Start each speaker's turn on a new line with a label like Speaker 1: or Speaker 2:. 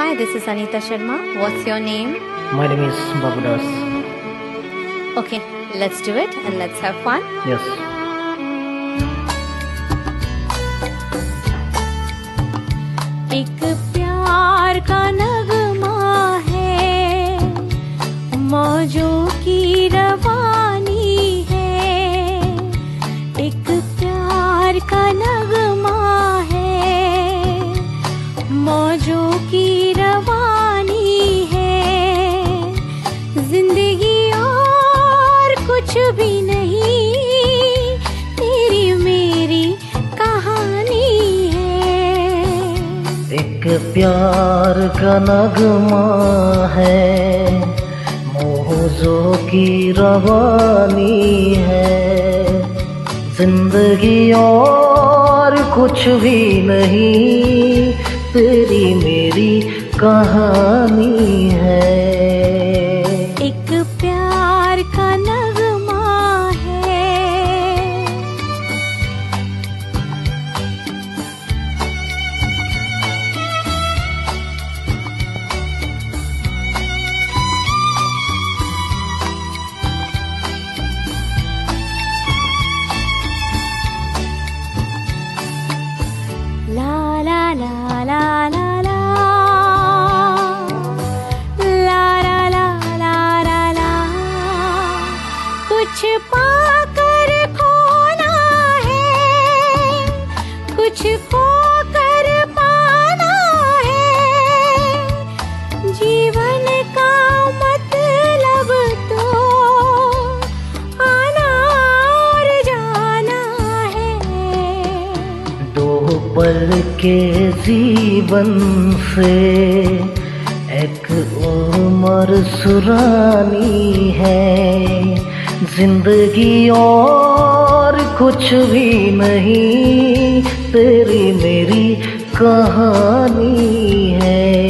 Speaker 1: Hi, this is Anita Sharma. What's your name?
Speaker 2: My name is Babudas.
Speaker 1: Okay, let's do it and let's have fun.
Speaker 2: Yes.
Speaker 1: एक प्यार का नगमा है, मौजों की रवानी है। एक प्यार का नगमा है, मौजों की रवानी है। जिंदगी और कुछ भी नहीं, तेरी मेरी कहानी है।
Speaker 2: एक प्यार का नगमा है, मौजों की रवानी है। जिंदगी और कुछ भी नहीं, तेरी मेरी कहानी है।
Speaker 1: एक प्यार का नगमा है। ला ला ला ला ला ला, ला ला ला ला ला ला। कुछ पाकर खोना है, कुछ खोकर पाना है। जीवन का मतलब तो आना और जाना है।
Speaker 2: दो पल के जीवन से एक उम्र सुरानी है। जिंदगी और कुछ भी नहीं, तेरी मेरी कहानी है।